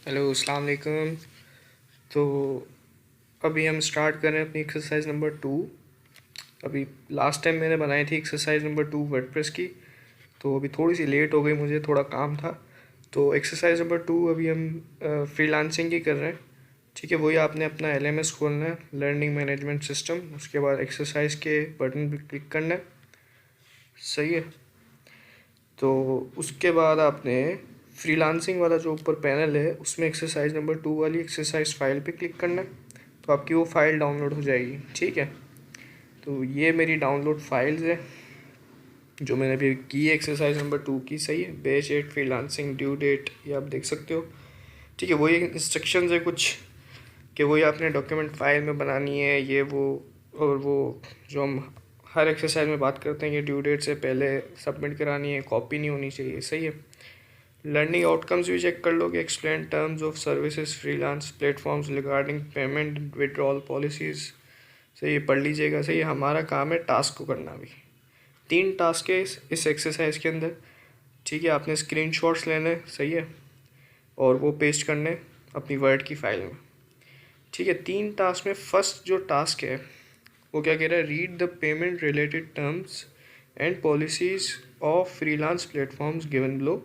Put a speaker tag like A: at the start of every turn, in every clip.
A: Hello अस्सलाम वालेकुम। तो अभी हम स्टार्ट कर रहे हैं अपनी एक्सरसाइज नंबर 2। अभी लास्ट टाइम मैंने बनाई थी एक्सरसाइज नंबर 2 वर्डप्रेस की, तो अभी थोड़ी सी लेट हो गई, मुझे थोड़ा काम था। तो एक्सरसाइज नंबर 2 अभी हम फ्रीलांसिंग की कर रहे हैं। ठीक है, वही आपने अपना LMS खोलना है, लर्निंग मैनेजमेंट सिस्टम। उसके बाद एक्सरसाइज के बटन पर क्लिक करना है। सही है। तो उसके बाद आपने फ्रीलांसिंग वाला जो ऊपर पैनल है उसमें एक्सरसाइज नंबर 2 वाली एक्सरसाइज फाइल पे क्लिक करना है, तो आपकी वो फाइल डाउनलोड हो जाएगी। ठीक है, तो ये मेरी डाउनलोड फाइल्स है जो मैंने अभी की है एक्सरसाइज नंबर 2 की। सही है, बैच 8 फ्रीलांसिंग ड्यू डेट, ये आप देख सकते हो। ठीक है, वही इंस्ट्रक्शंस है कुछ कि वही आपने डॉक्यूमेंट फाइल में बनानी है, ये वो। और वो जो हम हर एक्सरसाइज में बात करते हैं कि ड्यू डेट से पहले सबमिट करानी है, कॉपी नहीं होनी चाहिए। सही है। लर्निंग आउटकम्स भी चेक कर लो कि explain terms of services freelance platforms regarding payment withdrawal policies. सही है, पढ़ लीजिएगा। सही है, हमारा काम है टास्क को करना। भी 3 टास्क है इस एक्सरसाइज के अंदर। ठीक है, आपने स्क्रीनशॉट्स लेने। सही है, और वो पेस्ट करने अपनी वर्ड की फाइल में। ठीक है, 3 टास्क में फर्स्ट जो टास्क है वो क्या कह रहा है, read the payment related terms and policies of freelance platforms given below.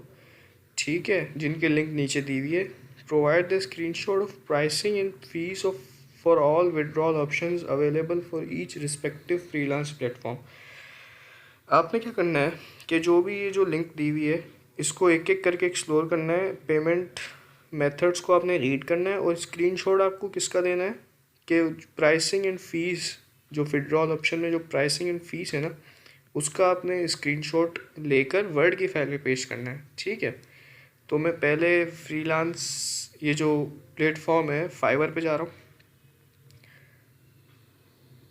A: ठीक है, जिनके लिंक नीचे दी हुई है। Provide the screenshot of pricing and fees of for all withdrawal options available for each respective freelance platform. आपने क्या करना है कि जो भी ये जो लिंक दी हुई है इसको एक एक करके एक्सप्लोर करना है। पेमेंट मेथड्स को आपने रीड करना है और स्क्रीनशॉट आपको किसका देना है कि प्राइसिंग एंड फीस, जो विड्रॉल ऑप्शन में जो प्राइसिंग एंड फीस है ना, उसका आपने स्क्रीनशॉट लेकर वर्ड की फाइल में पेस्ट करना है। ठीक है, तो मैं पहले फ्रीलांस ये जो प्लेटफॉर्म है फाइवर पे जा रहा हूँ।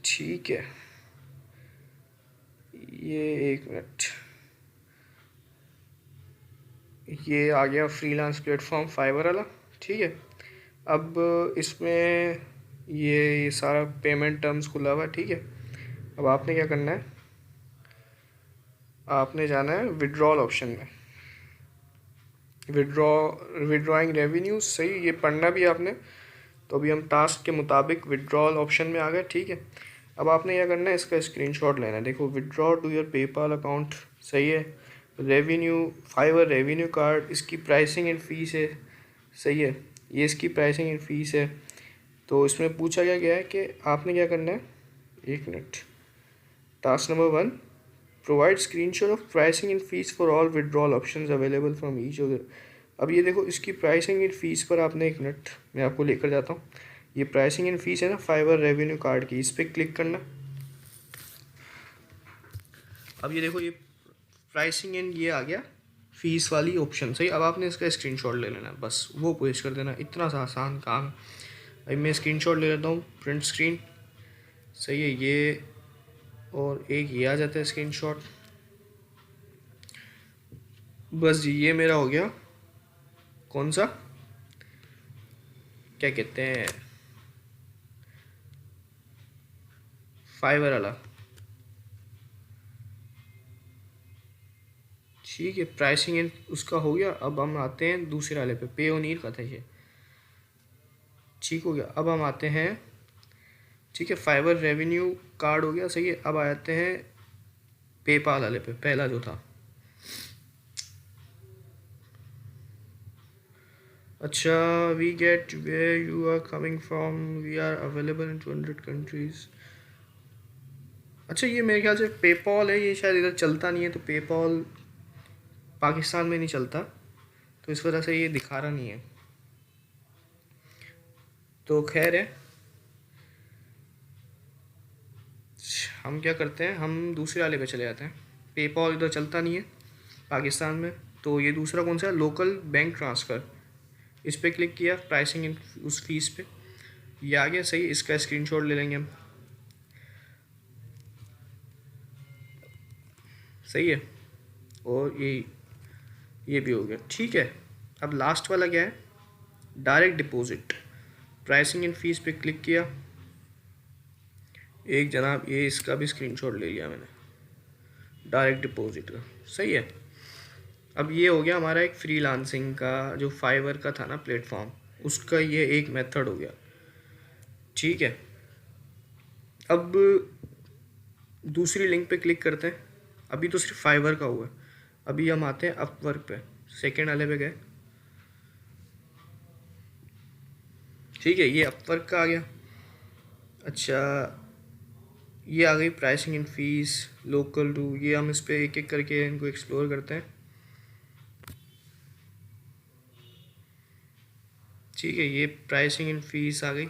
A: ठीक है, ये एक मिनट, ये आ गया फ्रीलांस प्लेटफॉर्म फाइवर वाला। ठीक है, अब इसमें ये सारा पेमेंट टर्म्स खुला हुआ है। ठीक है, अब आपने क्या करना है, आपने जाना है विड्रॉल ऑप्शन में। Withdrawing revenue. सही, ये पढ़ना भी आपने। तो अभी हम टास्क के मुताबिक विड्रॉल ऑप्शन में आ गए। ठीक है, अब आपने क्या करना है, इसका स्क्रीनशॉट लेना है। देखो, withdraw to your PayPal account. सही है, रेवेन्यू फाइवर रेवेन्यू कार्ड, इसकी प्राइसिंग एंड फीस है। सही है, ये इसकी प्राइसिंग एंड फीस है। तो इसमें पूछा क्या गया है कि आपने क्या करना है, एक minute. Task number 1, provide screenshot of pricing and fees for all withdrawal options available from each of the. अब ये देखो, इसकी प्राइसिंग एंड फीस पर आपने, एक मिनट मैं आपको लेकर जाता हूँ। ये प्राइसिंग एंड फीस है ना फाइवर रेवेन्यू कार्ड की, इस पर क्लिक करना। अब ये देखो, ये प्राइसिंग एंड ये आ गया फीस वाली ऑप्शन। सही, अब आपने इसका स्क्रीनशॉट ले लेना, बस वो पेश कर देना। इतना सा आसान काम। अभी मैं स्क्रीनशॉट ले लेता हूँ, प्रिंट स्क्रीन। सही है, ये और एक ये आ जाता है स्क्रीनशॉट। बस जी, ये मेरा हो गया। कौन सा, क्या कहते हैं, फाइवर वाला। ठीक है, प्राइसिंग एंड उसका हो गया। अब हम आते हैं दूसरे वाले पे, पेओनीर का था ये। ठीक हो गया, अब हम आते हैं। ठीक है, फाइवर रेवेन्यू कार्ड हो गया। सही है, अब आते हैं पेपाल वाले पे, पहला जो था। अच्छा, we get where you are coming from, we are available in 200 countries. अच्छा, ये मेरे ख्याल से पेपॉल है, ये शायद इधर चलता नहीं है, तो पेपॉल पाकिस्तान में नहीं चलता, तो इस वजह से ये दिखा रहा नहीं है। तो खैर है, हम क्या करते हैं, हम दूसरे वाले पे चले जाते हैं। पेपॉल इधर चलता नहीं है पाकिस्तान में, तो ये दूसरा कौन सा है, लोकल बैंक ट्रांसफ़र। इस पर क्लिक किया, प्राइसिंग उस फीस पे, ये आ गया। सही, इसका स्क्रीनशॉट ले लेंगे हम। सही है, और ये भी हो गया। ठीक है, अब लास्ट वाला क्या है, direct deposit. Pricing and fees पे क्लिक किया, एक जनाब ये इसका भी स्क्रीनशॉट ले लिया मैंने, डायरेक्ट डिपॉजिट का। सही है, अब ये हो गया हमारा एक फ्रीलांसिंग का जो फाइवर का था ना प्लेटफॉर्म, उसका ये एक मेथड हो गया। ठीक है, अब दूसरी लिंक पे क्लिक करते हैं। अभी तो सिर्फ फाइवर का हुआ है, अभी हम आते हैं अपवर्क पे, सेकेंड वाले पे गए। ठीक है, ये अपवर्क का आ गया। अच्छा, ये आ गई pricing in fees local to, ये हम इस पर एक एक करके इनको एक्सप्लोर करते हैं। ठीक है, ये प्राइसिंग इन फीस आ गई,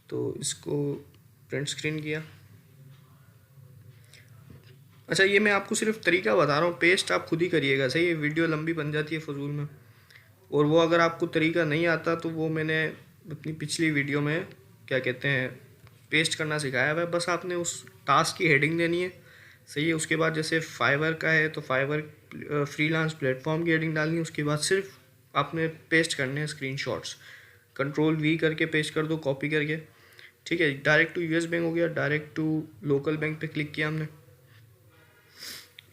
A: तो इसको प्रिंट स्क्रीन किया। अच्छा, ये मैं आपको सिर्फ तरीका बता रहा हूँ, पेस्ट आप खुद ही करिएगा, सही है, वीडियो लंबी बन जाती है फजूल में। और वो अगर आपको तरीका नहीं आता तो वो मैंने अपनी पिछली वीडियो में क्या कहते हैं पेस्ट करना सिखाया हुआ है, बस आपने उस टास्क की हेडिंग देनी है, सही है। उसके बाद जैसे फाइवर का है तो फाइवर फ्रीलांस प्लेटफॉर्म की हेडिंग डालनी है, उसके बाद सिर्फ आपने पेस्ट करने हैं स्क्रीनशॉट्स, कंट्रोल वी करके पेस्ट कर दो कॉपी करके। ठीक है, डायरेक्ट टू यूएस बैंक हो गया, डायरेक्ट टू लोकल बैंक पे क्लिक किया हमने,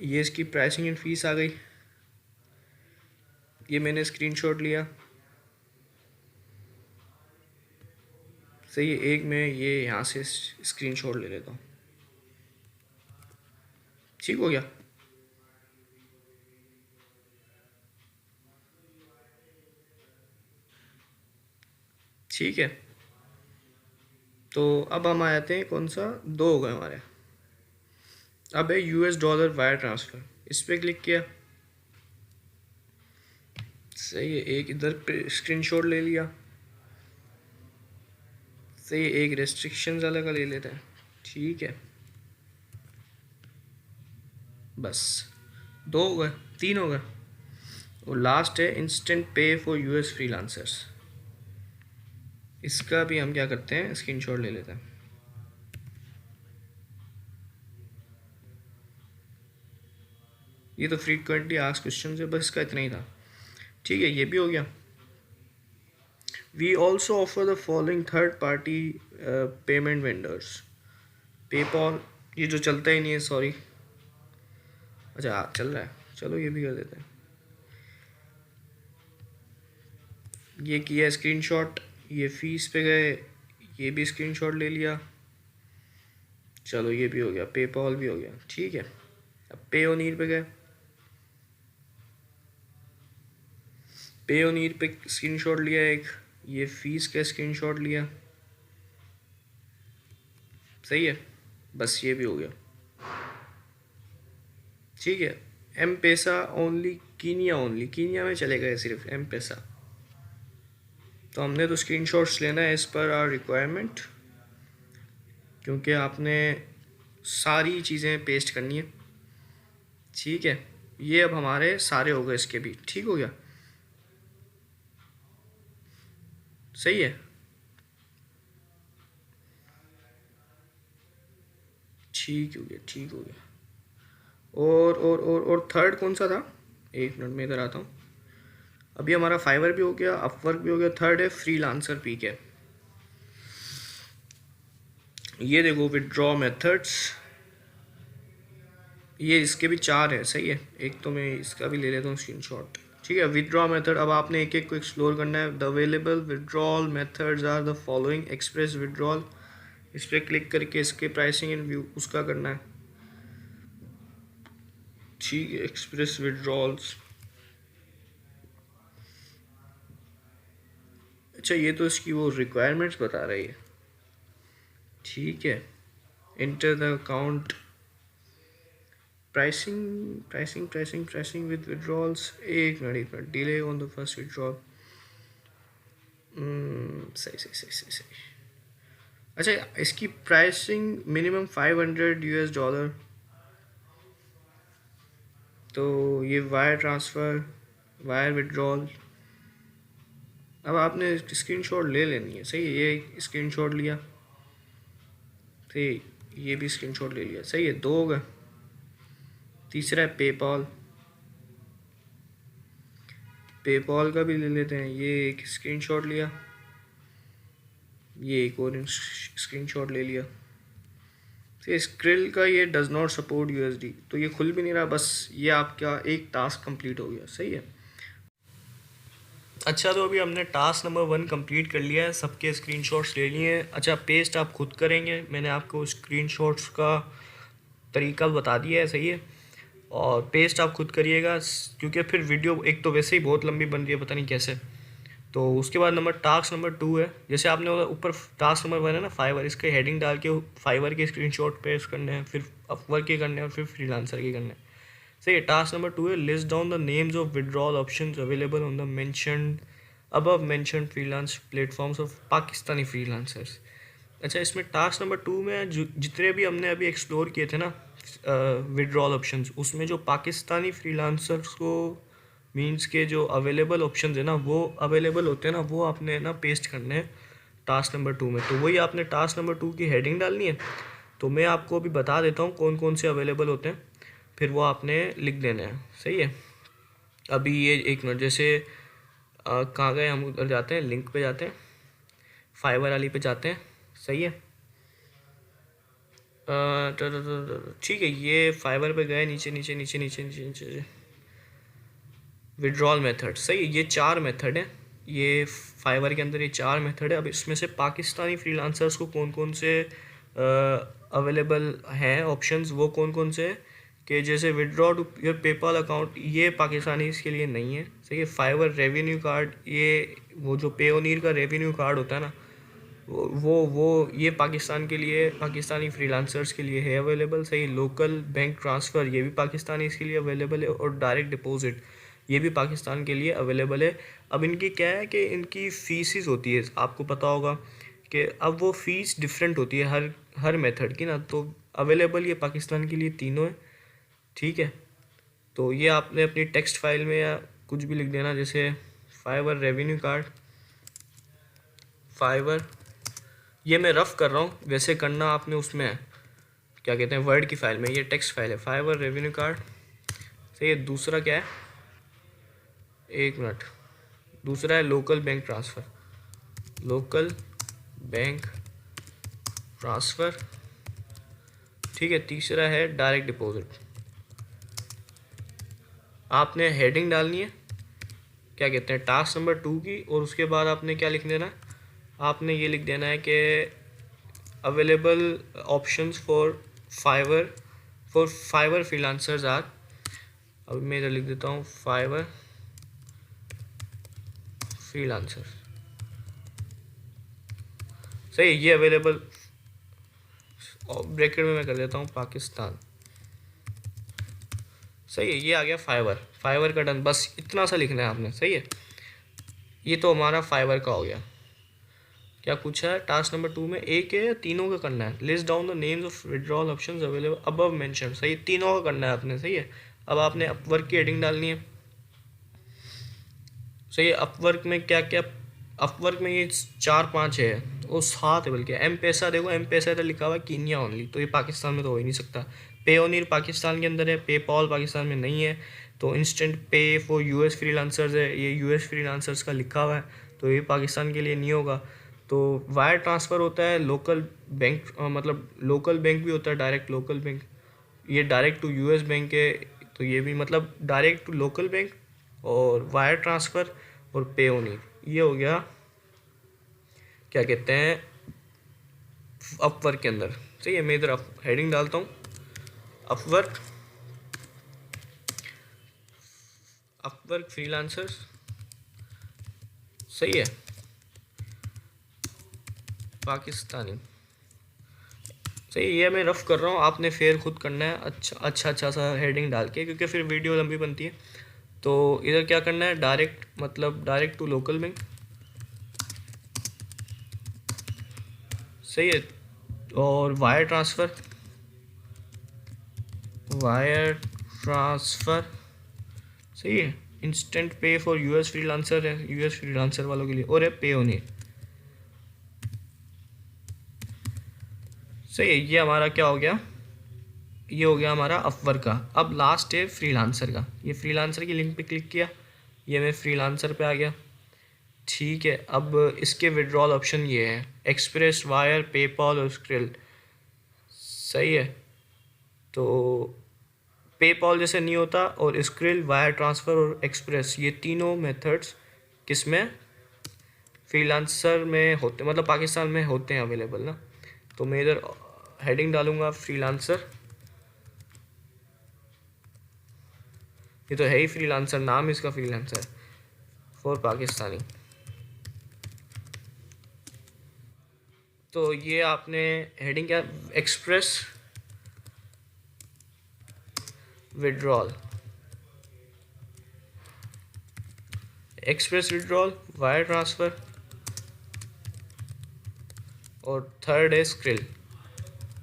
A: ये इसकी प्राइसिंग एंड फीस आ गई, ये मैंने स्क्रीनशॉट लिया, सही है। एक मैं ये यहाँ से स्क्रीनशॉट ले लेता हूँ, ठीक हो गया। ठीक है, तो अब हम आते हैं, कौन सा, दो हो गए हमारे। अब है यूएस डॉलर वायर ट्रांसफ़र, इस पर क्लिक किया, सही है, एक इधर पे स्क्रीनशॉट ले लिया, सही है, एक रेस्ट्रिक्शंस वाला का ले लेते हैं। ठीक है, बस दो हो गए, तीन हो गए। और लास्ट है इंस्टेंट पे फॉर यूएस फ्रीलांसर्स, इसका भी हम क्या करते हैं स्क्रीनशॉट ले लेते हैं। ये तो फ्रीक्वेंटली आस्क्ड क्वेश्चन है, बस इसका इतना ही था। ठीक है, ये भी हो गया। We also offer the following third party payment vendors, PayPal, ये जो चलता ही नहीं है, सॉरी, अच्छा चल रहा है, चलो ये भी कर देते हैं। ये किया स्क्रीनशॉट, ये फीस पे गए, ये भी स्क्रीनशॉट ले लिया, चलो ये भी हो गया, पेपॉल भी हो गया। ठीक है, अब पेओनीर पे गए, पेओनीर पे स्क्रीनशॉट लिया एक, ये फीस का स्क्रीनशॉट लिया, सही है, बस ये भी हो गया। ठीक है, एम पैसा ओनली, कीनिया ओनली, कीनिया में चले गए सिर्फ एम पैसा, तो हमने तो स्क्रीनशॉट्स लेना है एज पर आवर रिक्वायरमेंट, क्योंकि आपने सारी चीज़ें पेस्ट करनी है। ठीक है, ये अब हमारे सारे हो गए, इसके भी ठीक हो गया, सही है। ठीक हो गया, ठीक हो गया। और थर्ड कौन सा था, एक मिनट में इधर आता हूँ। अभी हमारा फाइवर भी हो गया, अपवर्क भी हो गया, थर्ड है फ्रीलांसर पी के। ये देखो विड्रॉ मेथड्स, ये इसके भी चार है, सही है, एक तो मैं इसका भी ले लेता हूँ स्क्रीनशॉट। ठीक है, विड्रॉ मेथड, अब आपने एक एक को एक्सप्लोर करना है। The available withdrawal methods are the following, express withdrawal, इस पर क्लिक करके इसके प्राइसिंग एंड व्यू उसका करना है। ठीक है, एक्सप्रेस विड्रॉल्स, अच्छा ये तो इसकी वो रिक्वायरमेंट्स बता रही है। ठीक है, enter the account, pricing with withdrawals, एक minute, delay on the first withdrawal, सही सही सही सही सही। अच्छा, इसकी प्राइसिंग मिनिमम 500 यूएस डॉलर, तो ये वायर ट्रांसफ़र, वायर विड्रॉल, अब आपने स्क्रीनशॉट ले लेनी है, सही है, ये स्क्रीनशॉट लिया, सही, ये भी स्क्रीनशॉट ले लिया, सही है, दो हो गए। तीसरा है पेपॉल, पेपॉल का भी ले लेते हैं, ये एक स्क्रीनशॉट लिया, ये एक और स्क्रीनशॉट ले लिया, तो स्क्रिल का ये डज नॉट सपोर्ट यूएसडी, तो ये खुल भी नहीं रहा, बस ये आपका एक टास्क कंप्लीट हो गया। सही है। अच्छा, तो अभी हमने टास्क नंबर 1 कंप्लीट कर लिया है, सबके स्क्रीनशॉट्स ले लिए हैं। अच्छा, पेस्ट आप खुद करेंगे, मैंने आपको स्क्रीनशॉट्स का तरीका बता दिया है। सही है। और पेस्ट आप खुद करिएगा, क्योंकि फिर वीडियो एक तो वैसे ही बहुत लंबी बन रही है, पता नहीं कैसे। तो उसके बाद टास्क नंबर 2 है, जैसे आपने ऊपर टास्क नंबर 1 है ना फाइवर, इसके हेडिंग डाल के फाइवर के स्क्रीनशॉट पेस्ट करने हैं, फिर अपवर्क के करने हैं और फिर फ्रीलांसर के करने हैं। सही है। टास्क नंबर 2 है, list down the names of withdrawal options available on the mentioned above mentioned freelance platforms of Pakistani freelancers. अच्छा, इसमें टास्क नंबर 2 में जितने भी हमने अभी एक्सप्लोर किए थे ना विड्रॉल ऑप्शंस, उसमें जो पाकिस्तानी फ्रीलांसर्स को मींस के जो अवेलेबल ऑप्शंस है ना, वो अवेलेबल होते हैं ना, वो आपने ना पेस्ट करने हैं टास्क नंबर 2 में। तो वही आपने टास्क नंबर 2 की हेडिंग डालनी है। तो मैं आपको अभी बता देता हूँ कौन कौन से अवेलेबल होते हैं, फिर वो आपने लिख देना है। सही है। अभी ये एक मिनट, जैसे कहाँ गए हम, उधर जाते हैं, लिंक पे जाते हैं, फाइवर वाली पे जाते हैं। सही है। ठीक है, ये फाइवर पे गए, नीचे नीचे नीचे नीचे नीचे नीचे विड्रॉल मेथड। सही है, ये 4 मेथड है, ये फाइवर के अंदर ये 4 मेथड है। अब इसमें से पाकिस्तानी फ्रीलांसर्स को कौन कौन से अवेलेबल हैं ऑप्शंस, वो कौन कौन से कि जैसे withdraw to your PayPal account, ये पाकिस्तानी के लिए नहीं है। सही है। फाइवर रेवेन्यू कार्ड, ये वो जो पेओनीर का रेवेन्यू कार्ड होता है ना, वो ये पाकिस्तान के लिए, पाकिस्तानी फ्रीलांसर्स के लिए है अवेलेबल। सही। लोकल बैंक ट्रांसफ़र, ये भी पाकिस्तानी इसके लिए अवेलेबल है। और डायरेक्ट डिपॉजिट, ये भी पाकिस्तान के लिए अवेलेबल है। अब इनकी क्या है कि इनकी फ़ीसिस होती है, आपको पता होगा कि अब वो फ़ीस डिफरेंट होती है हर मेथड की ना। तो अवेलेबल ये पाकिस्तान के लिए तीनों है। ठीक है। तो ये आपने अपनी टेक्स्ट फाइल में या कुछ भी लिख देना, जैसे फाइवर रेवेन्यू कार्ड, फाइवर, ये मैं रफ़ कर रहा हूँ, वैसे करना आपने उसमें क्या कहते हैं वर्ड की फ़ाइल में, ये टेक्स्ट फाइल है, फाइवर रेवेन्यू कार्ड। सही है। दूसरा क्या है, एक मिनट, दूसरा है local bank transfer, local bank transfer. ठीक है। तीसरा है डायरेक्ट डिपॉजिट। आपने हेडिंग डालनी है, क्या कहते हैं, टास्क नंबर 2 की, और उसके बाद आपने क्या लिख देना, आपने ये लिख देना है कि available options for Fiverr freelancers are, अब मैं इधर लिख देता हूँ फाइवर फ्रीलांसर। सही, ये अवेलेबल, ब्रैकेट में मैं कर देता हूँ पाकिस्तान। सही है, ये आ गया फाइवर का डन, बस इतना सा लिखना है आपने। सही है। ये तो हमारा फाइवर का हो गया। क्या पूछा है टास्क नंबर 2 में, एक है या तीनों का करना है, list down the names of withdrawal options available above mention. सही है, तीनों का करना है आपने। सही है। अब आपने अपवर्क की हेडिंग डालनी है। सही है। अपवर्क में क्या क्या, अपवर्क में ये 4-5 है, वो 7 है बल्कि। एम पैसा देखो, एम पैसा इधर लिखा हुआ है कीनिया ओनली, तो ये पाकिस्तान में तो हो ही नहीं सकता। पेओनीर पाकिस्तान के अंदर है, पेपॉल पाकिस्तान में नहीं है। तो इंस्टेंट पे फॉर यूएस फ्रीलांसर्स है, ये यूएस फ्रीलांसर्स का लिखा हुआ है, तो ये पाकिस्तान के लिए नहीं होगा। तो वायर ट्रांसफ़र होता है लोकल बैंक, मतलब लोकल बैंक भी होता है, डायरेक्ट लोकल बैंक, ये डायरेक्ट टू यूएस बैंक है, तो ये भी मतलब डायरेक्ट टू लोकल बैंक और वायर ट्रांसफ़र और पेओनीर, ये हो गया क्या कहते हैं अपवर्क के अंदर। सही है। मैं इधर हेडिंग डालता हूँ अपवर्क, अपवर्क फ्रीलांसर्स। सही है। पाकिस्तानी। सही, ये मैं रफ़ कर रहा हूँ, आपने फिर खुद करना है अच्छा सा हेडिंग डाल के, क्योंकि फिर वीडियो लंबी बनती है। तो इधर क्या करना है, डायरेक्ट मतलब डायरेक्ट टू लोकल बैंक। सही है। और वायर ट्रांसफ़र, वायर ट्रांसफ़र। सही है। इंस्टेंट पे फॉर यूएस फ्रीलांसर है, यूएस फ्रीलांसर वालों के लिए, और है पेओनीर। सही है। ये हमारा क्या हो गया, ये हो गया हमारा अपवर्क का। अब लास्ट है फ्रीलांसर का, ये फ्रीलांसर की लिंक पे क्लिक किया, ये मैं फ्रीलांसर पे आ गया। ठीक है। अब इसके विड्रॉल ऑप्शन ये है, एक्सप्रेस, वायर, पेपॉल और स्क्रिल। सही है। तो पेपॉल जैसे नहीं होता, और स्क्रिल, वायर ट्रांसफ़र और एक्सप्रेस, ये तीनों मेथड्स किस में, फ्रीलांसर में होते, मतलब पाकिस्तान में होते हैं अवेलेबल ना। तो मैं इधर हेडिंग डालूँगा फ्रीलांसर, ये तो है ही फ्रीलांसर, नाम इसका फ्रीलांसर फॉर पाकिस्तानी। तो ये आपने हेडिंग क्या, express withdrawal, express withdrawal, wire transfer, और थर्ड है स्क्रिल।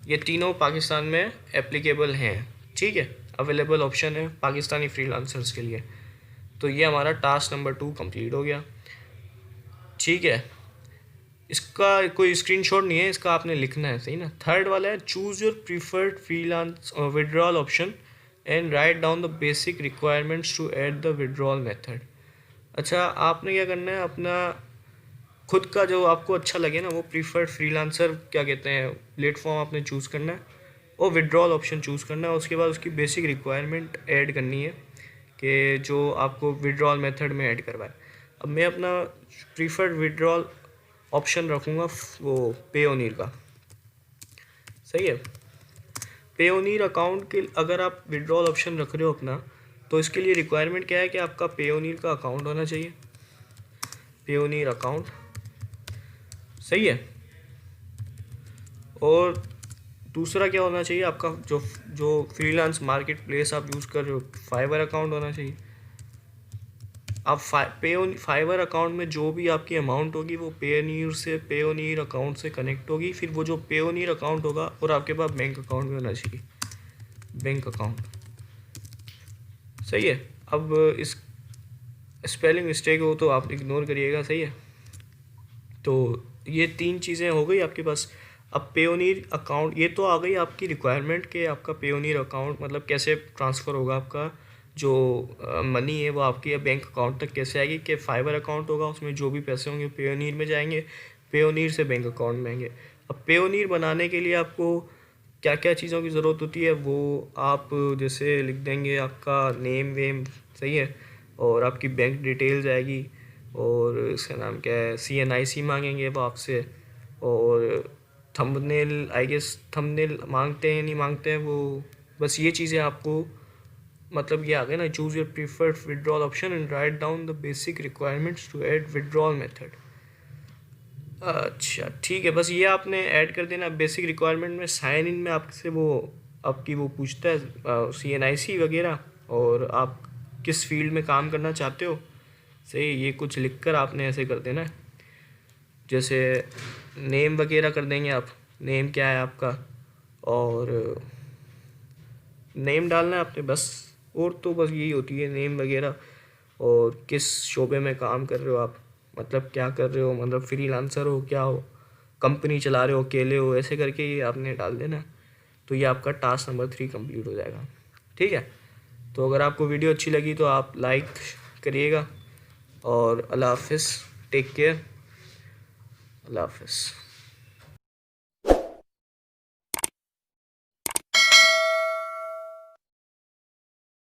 A: ये तीनों पाकिस्तान में एप्लीकेबल हैं, ठीक है, अवेलेबल ऑप्शन है पाकिस्तानी फ्रीलांसर्स के लिए। तो ये हमारा टास्क नंबर 2 कंप्लीट हो गया, ठीक है। इसका कोई स्क्रीनशॉट नहीं है, इसका आपने लिखना है, सही ना। थर्ड वाला है, choose your preferred freelance withdrawal option and write down the basic requirements to add the withdrawal method. अच्छा, आपने क्या करना है, अपना खुद का जो आपको अच्छा लगे ना, वो प्रीफर्ड फ्रीलांसर क्या कहते हैं प्लेटफॉर्म आपने चूज़ करना है, और विड्रॉल ऑप्शन चूज़ करना है। उसके बाद उसकी बेसिक रिक्वायरमेंट ऐड करनी है कि जो आपको विड्रॉल मेथड में ऐड करवाए। अब मैं अपना प्रीफर्ड विड्रॉल ऑप्शन रखूँगा वो पेओनीर का, सही है। पेओनीर अकाउंट के अगर आप विड्रॉल ऑप्शन रख रहे हो अपना, तो इसके लिए रिक्वायरमेंट क्या है कि आपका पेओनीर का अकाउंट होना चाहिए, पेओनीर अकाउंट, सही है। और दूसरा क्या होना चाहिए, आपका जो जो फ्रीलांस मार्केट प्लेस आप यूज़ कर रहे हो, फाइवर अकाउंट होना चाहिए। आप फाइवर अकाउंट में जो भी आपकी अमाउंट होगी वो पेओनीर अकाउंट से कनेक्ट होगी। फिर वो जो पेओनीर अकाउंट होगा, और आपके पास बैंक अकाउंट भी होना चाहिए, बैंक अकाउंट, सही है। अब इस स्पेलिंग मिस्टेक हो तो आप इग्नोर करिएगा, सही है। तो ये 3 चीज़ें हो गई आपके पास। अब पेओनीर अकाउंट, ये तो आ गई आपकी रिक्वायरमेंट कि आपका पेओनीर अकाउंट मतलब कैसे ट्रांसफ़र होगा, आपका जो मनी है वो आपकी बैंक अकाउंट तक कैसे आएगी, कि फाइवर अकाउंट होगा, उसमें जो भी पैसे होंगे पेओनीर में जाएंगे, पेओनीर से बैंक अकाउंट में आएंगे। अब पेओनीर बनाने के लिए आपको क्या क्या चीज़ों की ज़रूरत होती है, वो आप जैसे लिख देंगे आपका नेम वेम, सही है, और आपकी बैंक डिटेल्स आएगी, और इसका नाम क्या है, CNIC मांगेंगे वो आपसे, और थंबनेल, आई गेस थंबनेल मांगते हैं नहीं मांगते हैं वो, बस ये चीज़ें आपको, मतलब ये आ गया ना, choose your preferred withdrawal option and write down the basic requirements to add withdrawal method. अच्छा ठीक है, बस ये आपने ऐड कर देना। बेसिक रिक्वायरमेंट में साइन इन में आपसे वो आपकी वो पूछता है CNIC वगैरह, और आप किस फील्ड में काम करना चाहते हो, सही, ये कुछ लिखकर आपने ऐसे कर देना है। जैसे नेम वगैरह कर देंगे आप, नेम क्या है आपका, और नेम डालना है आपने बस, और तो बस यही होती है नेम वगैरह, और किस शोबे में काम कर रहे हो आप, मतलब क्या कर रहे हो, मतलब फ्रीलांसर हो, क्या हो, कंपनी चला रहे हो, अकेले हो, ऐसे करके ये आपने डाल देना। तो ये आपका टास्क नंबर 3 कंप्लीट हो जाएगा, ठीक है। तो अगर आपको वीडियो अच्छी लगी तो आप लाइक करिएगा, और अल्लाह हाफिज़, टेक केयर, अल्लाह हाफिज़।